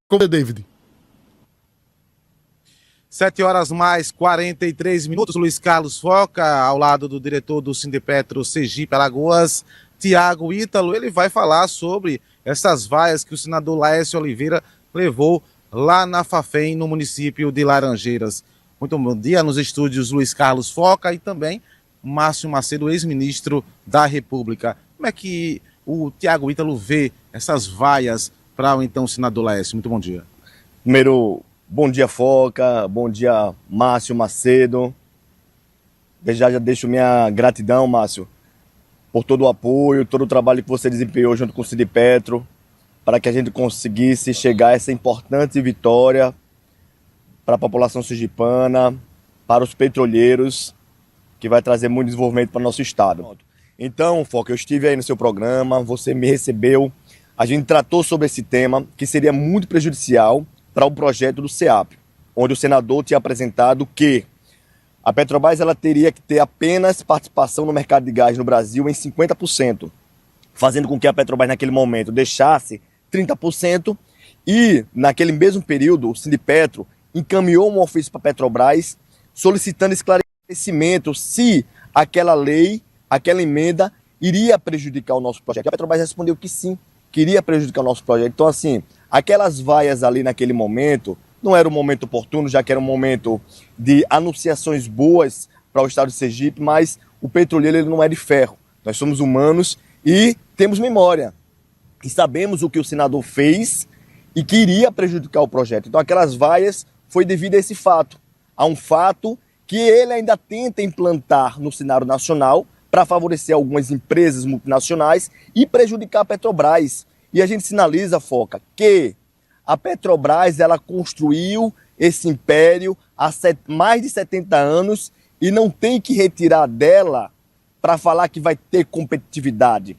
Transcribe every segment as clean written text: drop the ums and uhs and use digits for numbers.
Como é, David? 7 horas mais 43 minutos. Luiz Carlos Foca, ao lado do diretor do Sindipetro Sergipe Alagoas, Tiago Ítalo. Ele vai falar sobre essas vaias que o senador Laércio Oliveira levou lá na Fafem, no município de Laranjeiras. Muito bom dia nos estúdios Luiz Carlos Foca e também Márcio Macedo, ex-ministro da República. Como é que o Tiago Ítalo vê essas vaias para o então senador Laércio? Muito bom dia. Primeiro, bom dia, Foca, bom dia, Márcio Macedo. Desde já deixo minha gratidão, Márcio, por todo o apoio, todo o trabalho que você desempenhou junto com o Sindipetro, para que a gente conseguisse chegar a essa importante vitória para a população sergipana, para os petroleiros, que vai trazer muito desenvolvimento para o nosso estado. Então, Foca, eu estive aí no seu programa, você me recebeu, a gente tratou sobre esse tema, que seria muito prejudicial para o projeto do SEAP, onde o senador tinha apresentado que a Petrobras ela teria que ter apenas participação no mercado de gás no Brasil em 50%, fazendo com que a Petrobras naquele momento deixasse 30% e naquele mesmo período o Sindipetro encaminhou um ofício para a Petrobras solicitando esclarecimento se aquela lei, aquela emenda iria prejudicar o nosso projeto. A Petrobras respondeu que sim, que iria prejudicar o nosso projeto. Então assim, aquelas vaias ali naquele momento não era um momento oportuno, já que era um momento de anunciações boas para o estado de Sergipe, mas o petroleiro ele não é de ferro. Nós somos humanos e temos memória. E sabemos o que o senador fez e que iria prejudicar o projeto. Então aquelas vaias foi devido a esse fato. A um fato que ele ainda tenta implantar no cenário nacional para favorecer algumas empresas multinacionais e prejudicar a Petrobras. E a gente sinaliza, Foca, que a Petrobras ela construiu esse império há mais de 70 anos e não tem que retirar dela para falar que vai ter competitividade.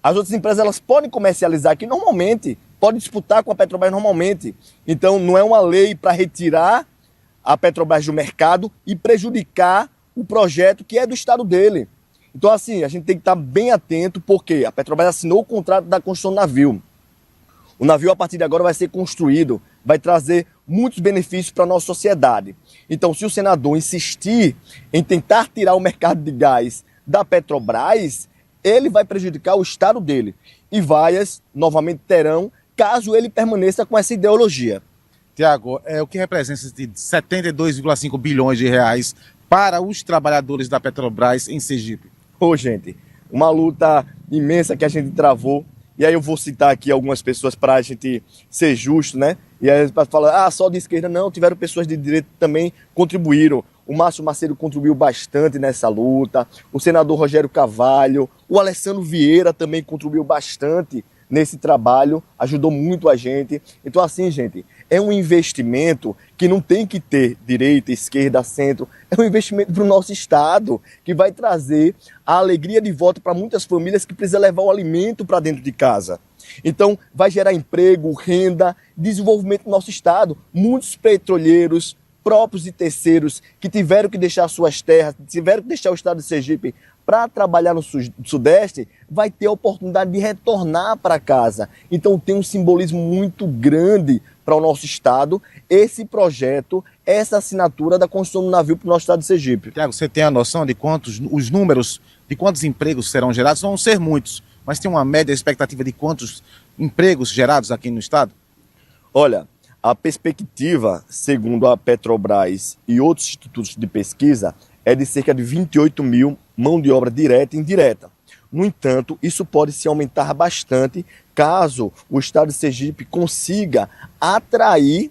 As outras empresas elas podem comercializar aqui normalmente, podem disputar com a Petrobras normalmente. Então não é uma lei para retirar a Petrobras do mercado e prejudicar o projeto que é do estado dele. Então assim, a gente tem que estar bem atento porque a Petrobras assinou o contrato da construção do navio. O navio, a partir de agora, vai ser construído, vai trazer muitos benefícios para a nossa sociedade. Então, se o senador insistir em tentar tirar o mercado de gás da Petrobras, ele vai prejudicar o estado dele. E vaias, novamente, terão, caso ele permaneça com essa ideologia. Tiago, o que representa de 72,5 bilhões de reais para os trabalhadores da Petrobras em Sergipe? Gente, uma luta imensa que a gente travou. E aí eu vou citar aqui algumas pessoas para a gente ser justo, né? E aí para falar, só de esquerda, não, tiveram pessoas de direita que também contribuíram. O Márcio Macedo contribuiu bastante nessa luta, o senador Rogério Carvalho, o Alessandro Vieira também contribuiu bastante nesse trabalho, ajudou muito a gente. Então assim, gente, é um investimento que não tem que ter direita, esquerda, centro, é um investimento para o nosso estado, que vai trazer a alegria de volta para muitas famílias que precisam levar o alimento para dentro de casa. Então vai gerar emprego, renda, desenvolvimento do nosso estado. Muitos petroleiros, próprios e terceiros, que tiveram que deixar suas terras, tiveram que deixar o estado de Sergipe para trabalhar no Sudeste, vai ter a oportunidade de retornar para casa. Então tem um simbolismo muito grande para o nosso estado, esse projeto, essa assinatura da construção do navio para o nosso estado de Sergipe. Tiago, você tem a noção de os números, de quantos empregos serão gerados? Não vão ser muitos, mas tem uma média expectativa de quantos empregos gerados aqui no estado? Olha, a perspectiva, segundo a Petrobras e outros institutos de pesquisa, é de cerca de 28 mil mão de obra direta e indireta. No entanto, isso pode se aumentar bastante caso o estado de Sergipe consiga atrair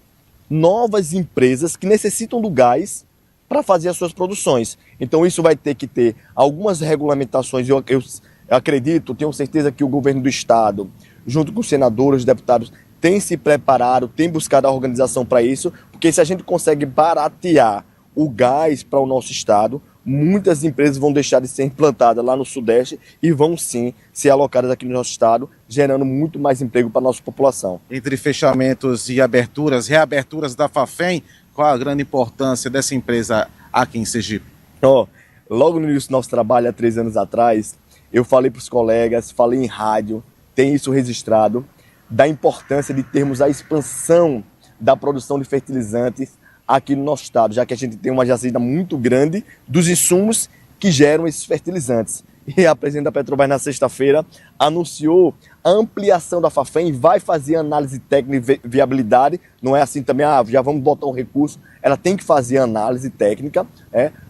novas empresas que necessitam do gás para fazer as suas produções. Então isso vai ter que ter algumas regulamentações. Eu acredito, tenho certeza que o governo do estado, junto com os senadores, os deputados, tem se preparado, tem buscado a organização para isso, porque se a gente consegue baratear o gás para o nosso estado, muitas empresas vão deixar de ser implantadas lá no Sudeste e vão sim ser alocadas aqui no nosso estado, gerando muito mais emprego para a nossa população. Entre fechamentos e aberturas, reaberturas da Fafem, qual a grande importância dessa empresa aqui em Sergipe? Logo no início do nosso trabalho, há 3 anos atrás, eu falei para os colegas, falei em rádio, tem isso registrado. da importância de termos a expansão da produção de fertilizantes aqui no nosso estado, já que a gente tem uma jazida muito grande dos insumos que geram esses fertilizantes. E a presidente da Petrobras, na sexta-feira, anunciou a ampliação da Fafem e vai fazer análise técnica de viabilidade. Não é assim também, já vamos botar um recurso. Ela tem que fazer análise técnica.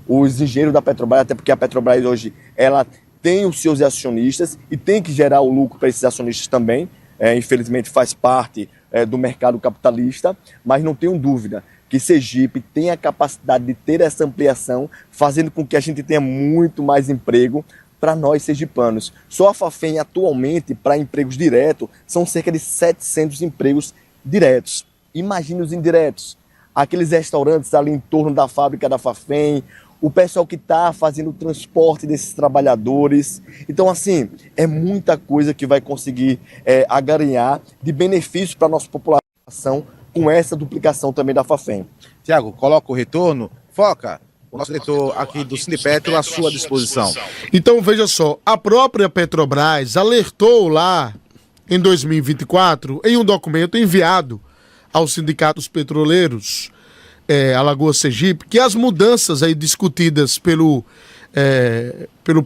Os engenheiros da Petrobras, até porque a Petrobras hoje ela tem os seus acionistas e tem que gerar o lucro para esses acionistas também. Infelizmente faz parte do mercado capitalista, mas não tenho dúvida que Sergipe tem a capacidade de ter essa ampliação, fazendo com que a gente tenha muito mais emprego para nós sergipanos. Só a Fafem atualmente, para empregos diretos, são cerca de 700 empregos diretos. Imagine os indiretos. Aqueles restaurantes ali em torno da fábrica da Fafem, o pessoal que está fazendo o transporte desses trabalhadores. Então, assim, é muita coisa que vai conseguir agaranhar de benefícios para a nossa população com essa duplicação também da Fafem. Tiago, coloca o retorno. Foca, o nosso diretor aqui do Sindipetro à sua disposição. Então, veja só, a própria Petrobras alertou lá em 2024, em um documento enviado aos sindicatos petroleiros, Alagoas Sergipe, que as mudanças aí discutidas pelo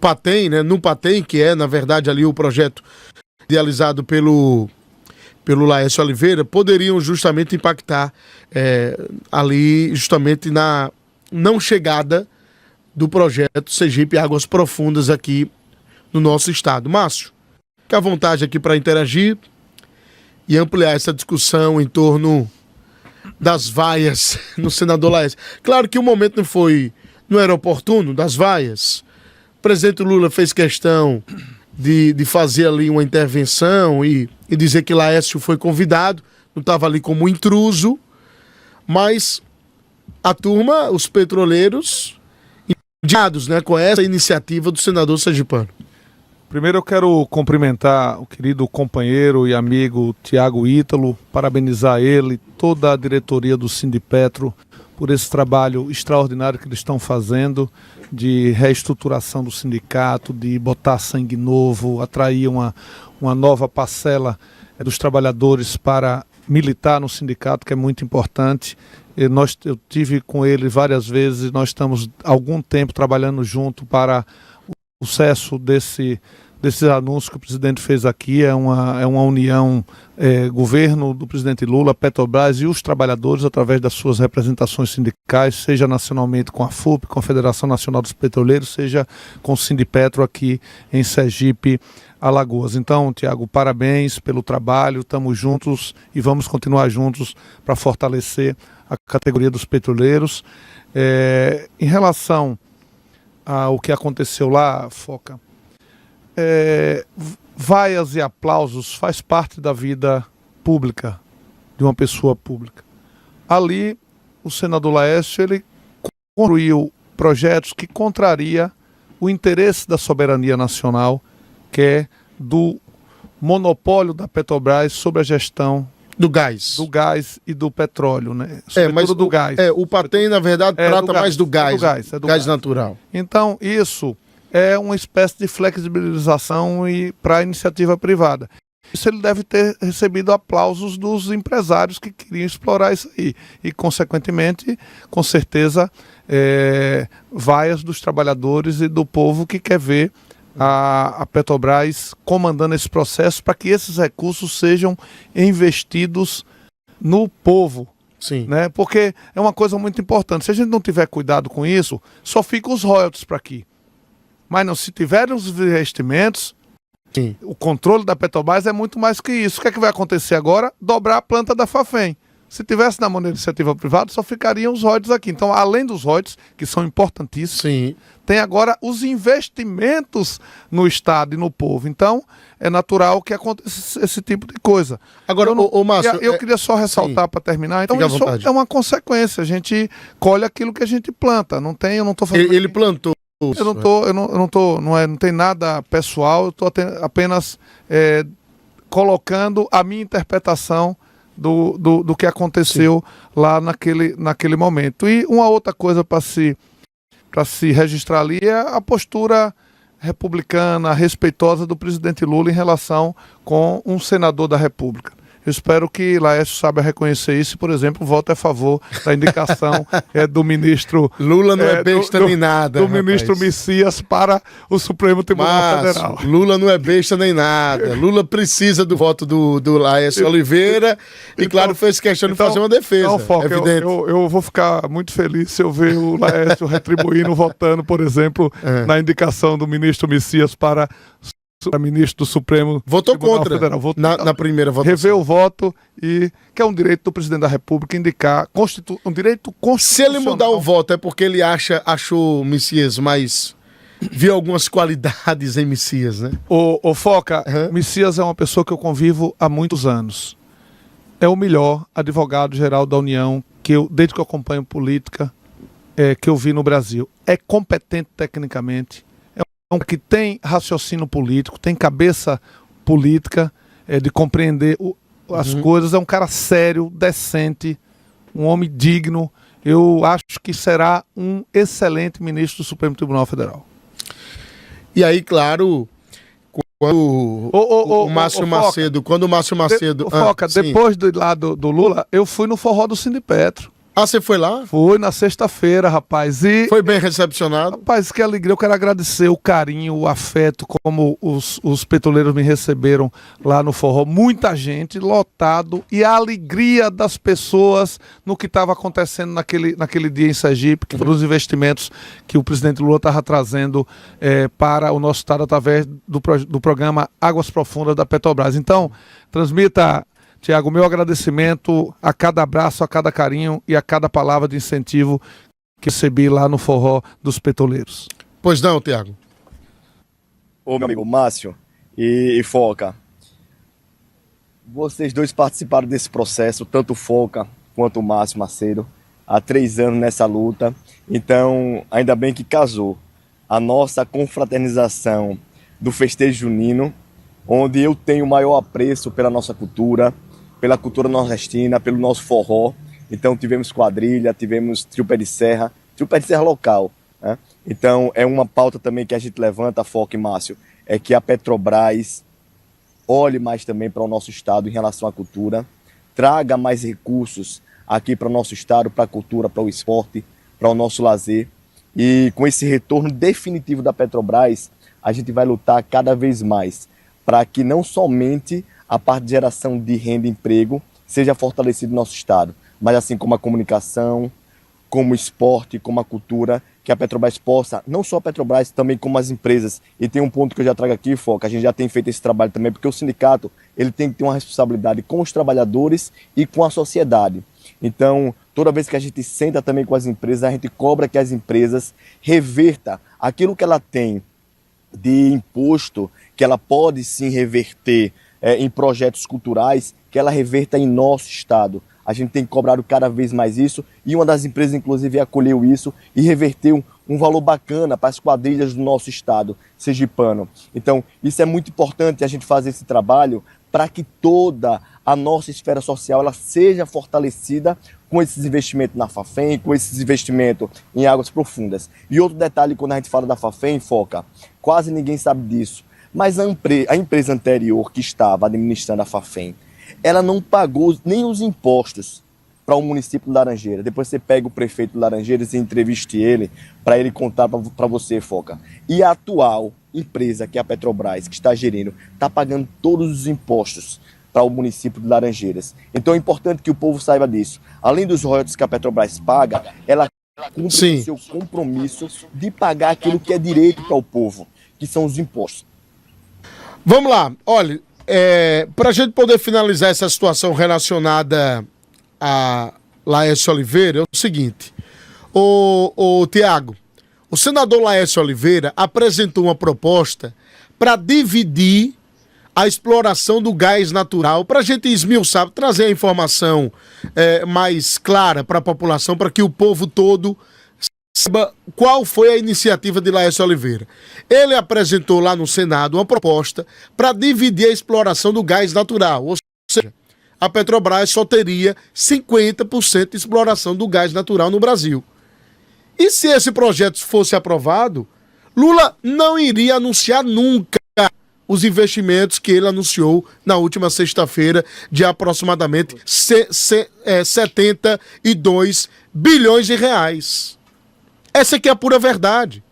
Patem, né, no Patem, que é, na verdade, ali o projeto idealizado pelo Laércio Oliveira, poderiam justamente impactar ali justamente na não chegada do projeto Sergipe Águas Profundas aqui no nosso estado. Márcio, fique à vontade aqui para interagir e ampliar essa discussão em torno das vaias no senador Laércio. Claro que o momento não era oportuno das vaias. O presidente Lula fez questão de fazer ali uma intervenção e dizer que Laércio foi convidado, não estava ali como intruso, mas a turma, os petroleiros, indignados, né, com essa iniciativa do senador sergipano. Primeiro eu quero cumprimentar o querido companheiro e amigo Tiago Ítalo, parabenizar ele, toda a diretoria do Sindipetro, por esse trabalho extraordinário que eles estão fazendo de reestruturação do sindicato, de botar sangue novo, atrair uma nova parcela dos trabalhadores para militar no sindicato, que é muito importante. Eu tive com ele várias vezes, nós estamos há algum tempo trabalhando junto para o sucesso desses anúncios que o presidente fez aqui. É uma união, governo do presidente Lula, Petrobras e os trabalhadores através das suas representações sindicais, seja nacionalmente com a FUP, com a Federação Nacional dos Petroleiros, seja com o Sindipetro aqui em Sergipe, Alagoas. Então, Tiago, parabéns pelo trabalho, estamos juntos e vamos continuar juntos para fortalecer a categoria dos petroleiros. Em relação ao que aconteceu lá, Foca, vaias e aplausos faz parte da vida pública de uma pessoa pública. Ali, o senador Laércio, ele construiu projetos que contraria o interesse da soberania nacional, que é do monopólio da Petrobras sobre a gestão do gás e do petróleo, né? Mas do gás. O Patem, na verdade, trata mais do gás, do gás natural. Então, isso é uma espécie de flexibilização para a iniciativa privada. Isso ele deve ter recebido aplausos dos empresários que queriam explorar isso aí. E, consequentemente, com certeza, vaias dos trabalhadores e do povo que quer ver a Petrobras comandando esse processo para que esses recursos sejam investidos no povo. Sim. Né? Porque é uma coisa muito importante. Se a gente não tiver cuidado com isso, só ficam os royalties para aqui. Mas não, se tiverem os investimentos, sim, o controle da Petrobras é muito mais que isso. O que é que vai acontecer agora? Dobrar a planta da Fafem. Se tivesse na mão da iniciativa privada, só ficariam os royalties aqui. Então, além dos royalties, que são importantíssimos, sim, tem agora os investimentos no Estado e no povo. Então, é natural que aconteça esse tipo de coisa. Agora, Márcio, eu queria só ressaltar para terminar. Então, isso é uma consequência. A gente colhe aquilo que a gente planta. Não estou fazendo. Ele plantou. Não tem nada pessoal. Eu estou apenas colocando a minha interpretação do que aconteceu, sim, lá naquele momento. E uma outra coisa para se registrar ali é a postura republicana, respeitosa do presidente Lula em relação com um senador da República. Eu espero que Laércio saiba reconhecer isso e, por exemplo, vote a favor da indicação do ministro... Lula não é besta nem nada, do ministro Messias para o Supremo Tribunal Federal. Lula não é besta nem nada. Lula precisa do voto do Laércio Oliveira e, claro, fez questão de fazer uma defesa. Então, Foca, eu vou ficar muito feliz se eu ver o Laércio retribuindo, votando, por exemplo, na indicação do ministro Messias para ministro do Supremo Votou Tribunal contra Federal. na primeira votação. Rever o voto e que é um direito do presidente da República indicar um direito constitucional. Se ele mudar o voto é porque ele achou Messias, mas viu algumas qualidades em Messias, né? O Foca, Messias é uma pessoa que eu convivo há muitos anos. É o melhor advogado-geral da União que desde que eu acompanho política, que eu vi no Brasil. É competente tecnicamente. Que tem raciocínio político, tem cabeça política de compreender as coisas, é um cara sério, decente, um homem digno. Eu acho que será um excelente ministro do Supremo Tribunal Federal. E aí, claro, quando o Márcio Macedo... Foca, depois do Lula, eu fui no forró do Sindipetro. Ah, você foi lá? Fui na sexta-feira, rapaz. E foi bem recepcionado? Rapaz, que alegria. Eu quero agradecer o carinho, o afeto, como os petroleiros me receberam lá no forró. Muita gente, lotado. E a alegria das pessoas no que estava acontecendo naquele dia em Sergipe, que foram os investimentos que o presidente Lula estava trazendo para o nosso estado através do programa Águas Profundas da Petrobras. Então, transmita... Tiago, meu agradecimento a cada abraço, a cada carinho e a cada palavra de incentivo que recebi lá no forró dos petroleiros. Pois não, Tiago. Ô, meu amigo Márcio e Foca, vocês dois participaram desse processo, tanto o Foca quanto o Márcio Macedo, há 3 anos nessa luta. Então, ainda bem que casou a nossa confraternização do festejo junino, onde eu tenho o maior apreço pela nossa cultura, pela cultura nordestina, pelo nosso forró. Então tivemos quadrilha, tivemos trio pé de serra local, né? Então é uma pauta também que a gente levanta, Foca e Márcio, é que a Petrobras olhe mais também para o nosso estado em relação à cultura, traga mais recursos aqui para o nosso estado, para a cultura, para o esporte, para o nosso lazer. E com esse retorno definitivo da Petrobras, a gente vai lutar cada vez mais para que não somente a parte de geração de renda e emprego seja fortalecida no nosso estado, mas assim como a comunicação, como o esporte, como a cultura, que a Petrobras possa, não só a Petrobras, também como as empresas. E tem um ponto que eu já trago aqui, Foca, a gente já tem feito esse trabalho também, porque o sindicato ele tem que ter uma responsabilidade com os trabalhadores e com a sociedade. Então, toda vez que a gente senta também com as empresas, a gente cobra que as empresas reverta aquilo que ela tem de imposto, que ela pode sim reverter em projetos culturais, que ela reverta em nosso estado. A gente tem cobrado cada vez mais isso e uma das empresas, inclusive, acolheu isso e reverteu um valor bacana para as quadrilhas do nosso estado sergipano. Então, isso é muito importante a gente fazer esse trabalho para que toda a nossa esfera social ela seja fortalecida com esses investimentos na Fafem, com esses investimentos em águas profundas. E outro detalhe, quando a gente fala da Fafem, Foca, quase ninguém sabe disso, mas a empresa anterior que estava administrando a Fafem, ela não pagou nem os impostos para o município de Laranjeiras. Depois você pega o prefeito de Laranjeiras e entreviste ele para ele contar para você, Foca. E a atual empresa, que é a Petrobras, que está gerindo, está pagando todos os impostos para o município de Laranjeiras. Então é importante que o povo saiba disso. Além dos royalties que a Petrobras paga, ela cumpre o seu compromisso de pagar aquilo que é direito para o povo, que são os impostos. Vamos lá, olha, para a gente poder finalizar essa situação relacionada a Laércio Oliveira, é o seguinte, o Tiago, o senador Laércio Oliveira apresentou uma proposta para dividir a exploração do gás natural, para a gente esmiuçar, trazer a informação mais clara para a população, para que o povo todo saiba qual foi a iniciativa de Laércio Oliveira. Ele apresentou lá no Senado uma proposta para dividir a exploração do gás natural, ou seja, a Petrobras só teria 50% de exploração do gás natural no Brasil. E se esse projeto fosse aprovado, Lula não iria anunciar nunca os investimentos que ele anunciou na última sexta-feira de aproximadamente 72 bilhões de reais. Essa aqui é a pura verdade.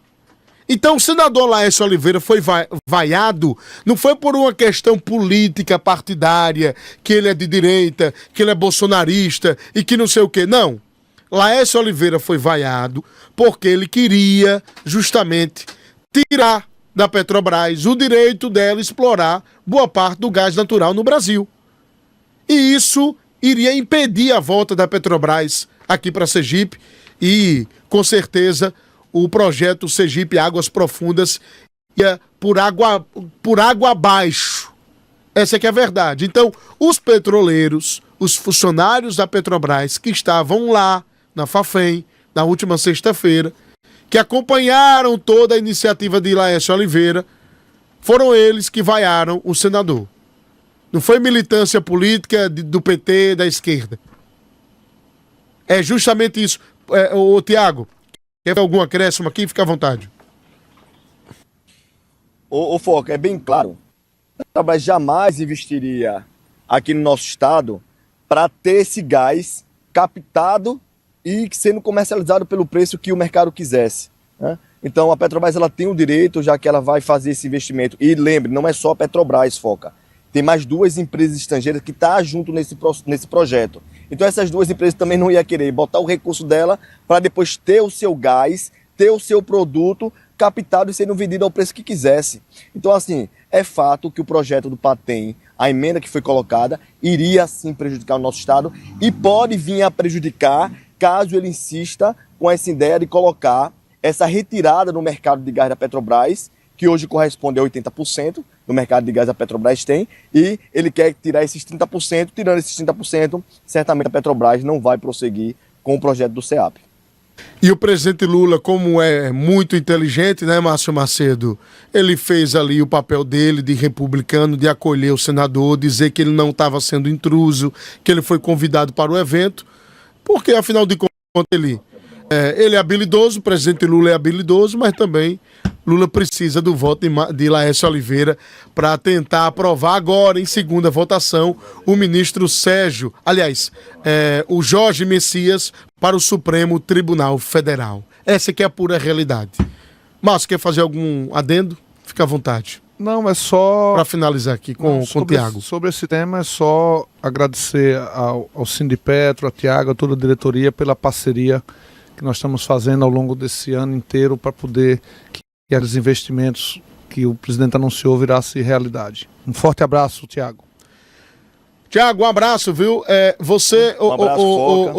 Então o senador Laércio Oliveira foi vaiado, não foi por uma questão política partidária, que ele é de direita, que ele é bolsonarista e que não sei o quê. Não. Laércio Oliveira foi vaiado porque ele queria justamente tirar da Petrobras o direito dela explorar boa parte do gás natural no Brasil. E isso iria impedir a volta da Petrobras aqui para Sergipe e, com certeza, o projeto Sergipe Águas Profundas ia por água abaixo. Essa é que é a verdade. Então, os petroleiros, os funcionários da Petrobras que estavam lá na Fafem, na última sexta-feira, que acompanharam toda a iniciativa de Laércio Oliveira, foram eles que vaiaram o senador. Não foi militância política do PT, da esquerda. É justamente isso. Ô, Tiago, quer algum acréscimo aqui? Fica à vontade. Ô Foca, é bem claro. A Petrobras jamais investiria aqui no nosso estado para ter esse gás captado e sendo comercializado pelo preço que o mercado quisesse, né? Então a Petrobras ela tem o direito, já que ela vai fazer esse investimento. E lembre, não é só a Petrobras, Foca. Tem mais 2 empresas estrangeiras que estão junto nesse projeto. Então essas 2 empresas também não iam querer botar o recurso dela para depois ter o seu gás, ter o seu produto captado e sendo vendido ao preço que quisesse. Então assim, é fato que o projeto do Patem, a emenda que foi colocada, iria sim prejudicar o nosso estado e pode vir a prejudicar caso ele insista com essa ideia de colocar essa retirada no mercado de gás da Petrobras, que hoje corresponde a 80% do mercado de gás da Petrobras tem, e ele quer tirar esses 30%, tirando esses 30%, certamente a Petrobras não vai prosseguir com o projeto do SEAP. E o presidente Lula, como é muito inteligente, né, Márcio Macedo, ele fez ali o papel dele de republicano, de acolher o senador, dizer que ele não estava sendo intruso, que ele foi convidado para o evento, porque afinal de contas ele é habilidoso, o presidente Lula é habilidoso, mas também Lula precisa do voto de Laércio Oliveira para tentar aprovar agora, em segunda votação, o ministro Sérgio, o Jorge Messias para o Supremo Tribunal Federal. Essa que é a pura realidade. Márcio, quer fazer algum adendo? Fica à vontade. Não, é só... Para finalizar aqui com o Tiago. Sobre esse tema, é só agradecer ao Sindipetro, a Tiago, a toda a diretoria pela parceria que nós estamos fazendo ao longo desse ano inteiro para poder que os investimentos que o presidente anunciou virassem realidade. Um forte abraço, Tiago. Tiago, um abraço, viu?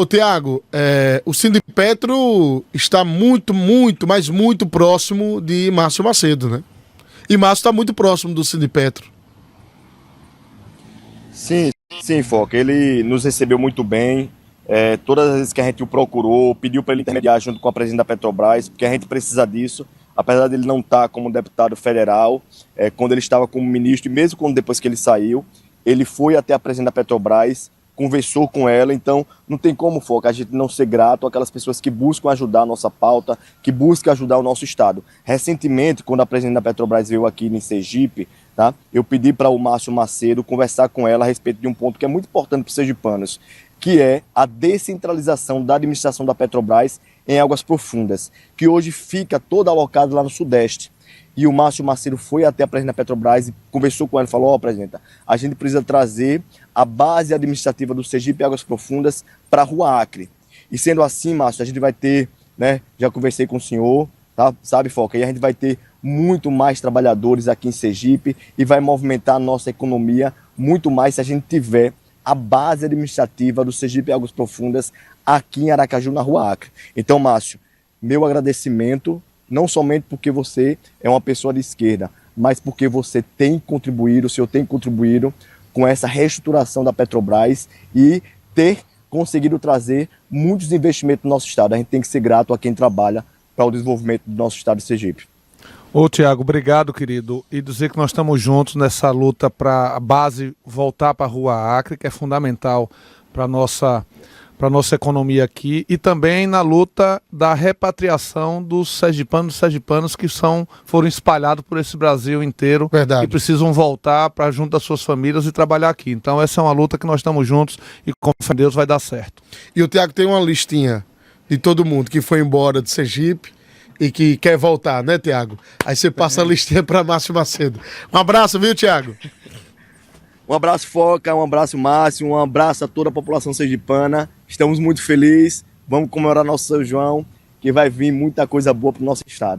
Tiago, o Sindipetro está muito, mas muito próximo de Márcio Macedo, né? E Márcio está muito próximo do Sindipetro. Sim, Foca. Ele nos recebeu muito bem. Todas as vezes que a gente o procurou, pediu para ele intermediar junto com a presidente da Petrobras, porque a gente precisa disso. Apesar dele não estar como deputado federal, quando ele estava como ministro, e mesmo depois que ele saiu, ele foi até a presidente da Petrobras, conversou com ela. Então não tem como, Foca, a gente não ser grato àquelas pessoas que buscam ajudar a nossa pauta, que buscam ajudar o nosso estado. Recentemente, quando a presidente da Petrobras veio aqui em Sergipe, tá, eu pedi para o Márcio Macedo conversar com ela a respeito de um ponto que é muito importante para os sergipanos, que é a descentralização da administração da Petrobras em Águas Profundas, que hoje fica toda alocada lá no Sudeste. E o Márcio Macedo foi até a presidente da Petrobras e conversou com ela e falou: presidenta, a gente precisa trazer a base administrativa do Sergipe Águas Profundas para a Rua Acre. E sendo assim, Márcio, a gente vai ter, né, já conversei com o senhor, tá, sabe, Foca, e a gente vai ter muito mais trabalhadores aqui em Sergipe e vai movimentar a nossa economia muito mais se a gente tiver a base administrativa do Sergipe Águas Profundas aqui em Aracaju, na Rua Acre. Então, Márcio, meu agradecimento, não somente porque você é uma pessoa de esquerda, mas porque você tem contribuído, o senhor tem contribuído com essa reestruturação da Petrobras e ter conseguido trazer muitos investimentos no nosso estado. A gente tem que ser grato a quem trabalha para o desenvolvimento do nosso estado de Sergipe. Ô Tiago, obrigado, querido, e dizer que nós estamos juntos nessa luta para a base voltar para a Rua Acre, que é fundamental para para a nossa economia aqui e também na luta da repatriação dos sergipanos que foram espalhados por esse Brasil inteiro. Verdade. E precisam voltar para junto das suas famílias e trabalhar aqui. Então essa é uma luta que nós estamos juntos e com fé em Deus vai dar certo. E o Tiago tem uma listinha de todo mundo que foi embora de Sergipe e que quer voltar, né, Tiago? Aí você passa a listinha para Márcio Macedo. Um abraço, viu, Tiago? Um abraço, Foca, um abraço, Márcio, um abraço a toda a população sergipana. Estamos muito felizes, vamos comemorar nosso São João, que vai vir muita coisa boa para o nosso estado.